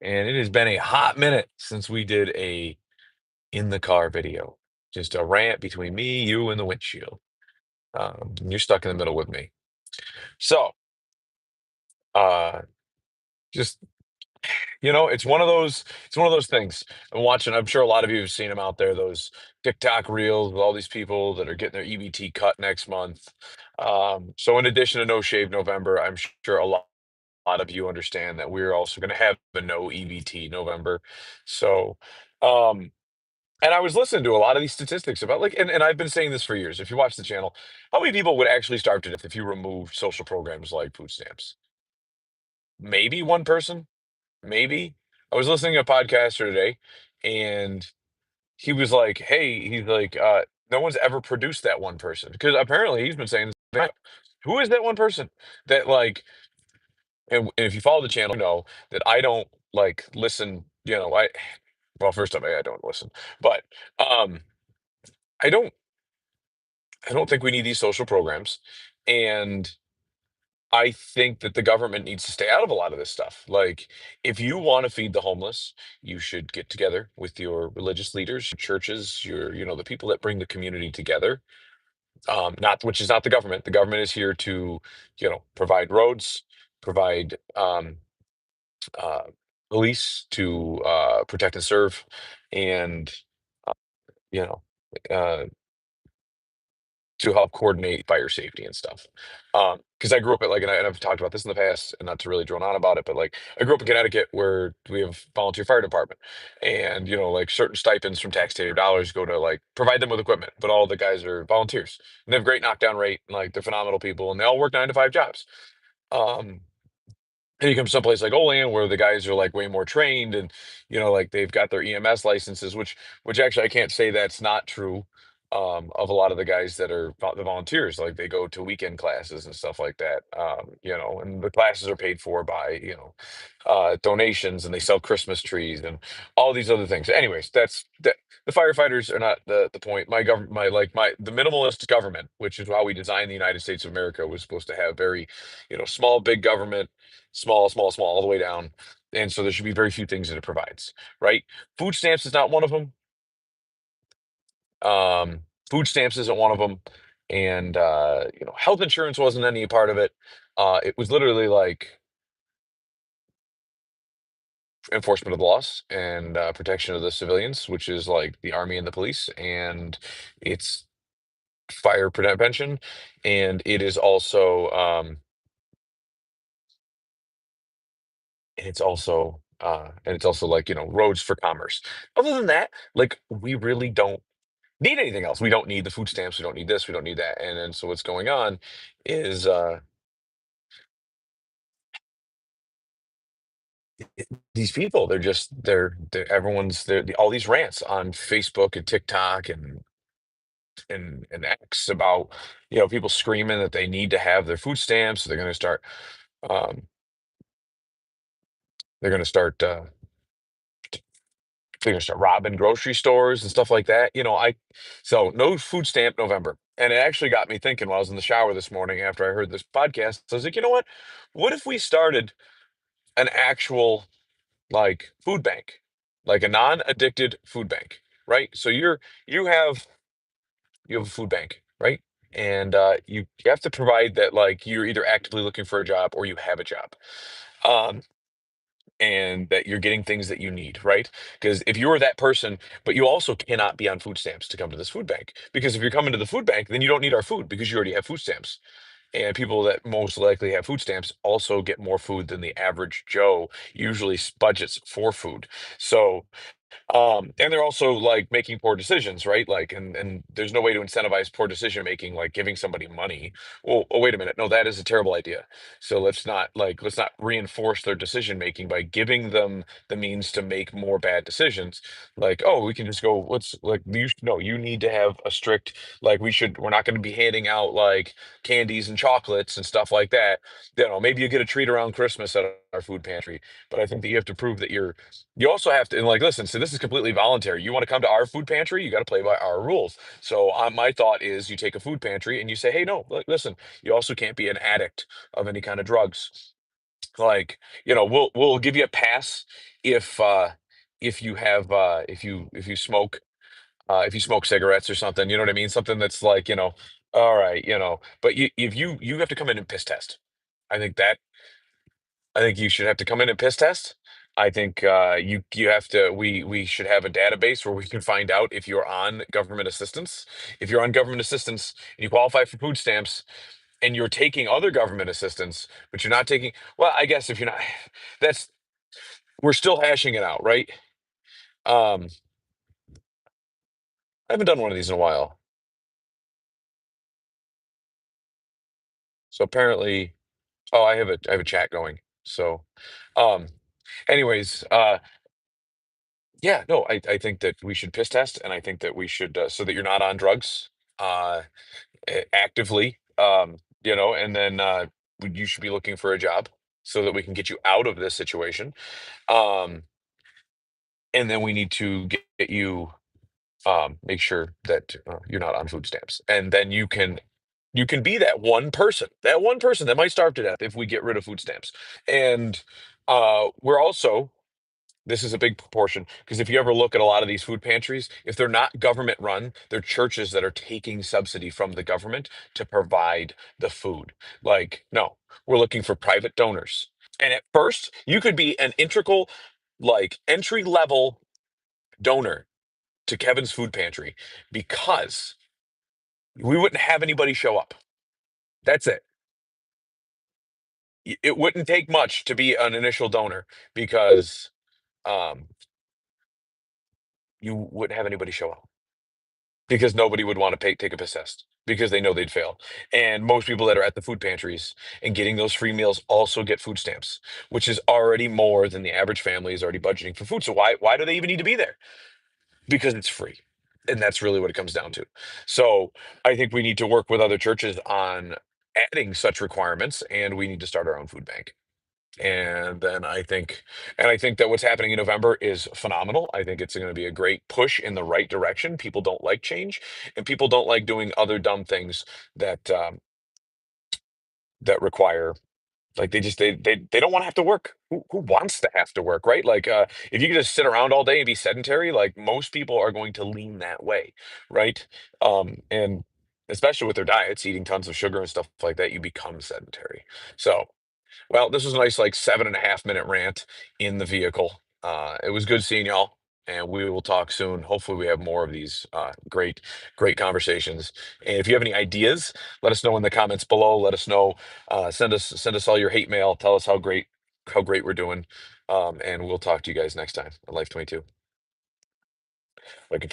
and it has been a hot minute since we did a in the car video. Just a rant between me, you, and the windshield. And you're stuck in the middle with me. So, uh, just it's one of those things. I'm watching. I'm sure a lot of you have seen them out there. Those TikTok reels with all these people that are getting their EBT cut next month. So, in addition to No Shave November, I'm sure a lot of you understand that we're also going to have a no EBT November. So, um, and I was listening to a lot of these statistics about and I've been saying this for years. If you watch the channel, how many people would actually starve to death if you remove social programs like food stamps? Maybe one person, maybe. I was listening to a podcaster today, and he was like, "Hey," he's like, "No one's ever produced that one person," because apparently he's been saying this. Who is that one person that like? And if you follow the channel, you know that I don't like listen. Well, first off, I don't listen, but um, I don't I don't think we need these social programs, and I think that the government needs to stay out of a lot of this stuff. Like, if you want to feed the homeless, you should get together with your religious leaders, churches, the people that bring the community together. Not which is not the government. The government is here to, provide roads, provide uh, police to protect and serve, and uh, you know. Uh, to help coordinate fire safety and stuff. Because I grew up and I've talked about this in the past, and not to really drone on about it, but like I grew up in Connecticut where we have volunteer fire department, and like certain stipends from taxpayer dollars go to like provide them with equipment, but all the guys are volunteers, and they have great knockdown rate, and like they're phenomenal people, and they all work 9 to 5 jobs. Um, and you come someplace like Olean where the guys are like way more trained and like they've got their EMS licenses, which actually I can't say that's not true of a lot of the guys that are the volunteers. Like they go to weekend classes and stuff like that. And the classes are paid for by, donations, and they sell Christmas trees and all these other things. Anyways, the firefighters are not the point. My government, the minimalist government, which is how we designed the United States of America, was supposed to have very, small, big government, small, small, small, all the way down. And so there should be very few things that it provides, right? Food stamps is not one of them. Um, Food stamps isn't one of them. And, health insurance wasn't any part of it. It was literally like enforcement of the laws and protection of the civilians, which is like the army and the police. And it's fire prevention. And it is also, and it's also like, roads for commerce. Other than that, like we really don't need anything else. We don't need the food stamps. We don't need this. We don't need that. And then so what's going on is these people. They're everyone's all these rants on Facebook and TikTok and X about people screaming that they need to have their food stamps. Um, they're going to start. They're gonna start robbing grocery stores and stuff like that. So no food stamp November. And it actually got me thinking while I was in the shower this morning after I heard this podcast. I was like, you know what? What if we started an actual like food bank, like a non-addicted food bank, right? So you have a food bank, right? And you have to provide that like you're either actively looking for a job or you have a job. Um, and that you're getting things that you need, right? Because if you're that person, but you also cannot be on food stamps to come to this food bank, because if you're coming to the food bank, then you don't need our food because you already have food stamps. And people that most likely have food stamps also get more food than the average Joe usually budgets for food. So and they're also like making poor decisions, right? Like, and there's no way to incentivize poor decision making, like giving somebody money. Well, oh, wait a minute. No, that is a terrible idea. So let's not reinforce their decision making by giving them the means to make more bad decisions. Like, oh, we can just go, let's like you need to have a strict, like we're not going to be handing out like candies and chocolates and stuff like that. Maybe you get a treat around Christmas at our food pantry, but I think that you have to prove that you also have to, and like, listen, so this is completely voluntary. You want to come to our food pantry, you got to play by our rules. So, my thought is you take a food pantry and you say, hey, no, listen, you also can't be an addict of any kind of drugs. Like, we'll give you a pass if if you have if you smoke cigarettes or something, you know what I mean? Something that's like, all right, but if you have to come in and piss test. I think that I think you should have to come in and piss test. I think you have to we should have a database where we can find out if you're on government assistance. If you're on government assistance and you qualify for food stamps and you're taking other government assistance, but you're not taking, well, I guess if you're not, that's we're still hashing it out, right? Um, I haven't done one of these in a while. So apparently, oh, I have a chat going. So, um, anyways, yeah, no, I think that we should piss test, and I think that we should so that you're not on drugs uh, actively, and then you should be looking for a job so that we can get you out of this situation. Um, and then we need to get you make sure that you're not on food stamps, and then you can be that one person that might starve to death if we get rid of food stamps. And we're also this is a big proportion because if you ever look at a lot of these food pantries, if they're not government run, they're churches that are taking subsidy from the government to provide the food. Like, no, we're looking for private donors. And at first, you could be an integral, like entry level donor to Kevin's Food Pantry because we wouldn't have anybody show up. That's it. It wouldn't take much to be an initial donor because um, you wouldn't have anybody show up because nobody would want to take a piss test because they know they'd fail. And most people that are at the food pantries and getting those free meals also get food stamps, which is already more than the average family is already budgeting for food. So why do they even need to be there? Because it's free. And that's really what it comes down to. So I think we need to work with other churches on adding such requirements, and we need to start our own food bank. And I think that what's happening in November is phenomenal. I think it's going to be a great push in the right direction. People don't like change, and people don't like doing other dumb things that require, like, they don't want to have to work. Who wants to have to work, right? Like, if you can just sit around all day and be sedentary, like most people are going to lean that way, right? And especially with their diets, eating tons of sugar and stuff like that, you become sedentary. So, well, this was a nice, like, 7.5 minute rant in the vehicle. It was good seeing y'all, and we will talk soon. Hopefully, we have more of these great conversations. And if you have any ideas, let us know in the comments below. Let us know. Send us all your hate mail. Tell us how great we're doing. And we'll talk to you guys next time on Life 22. Like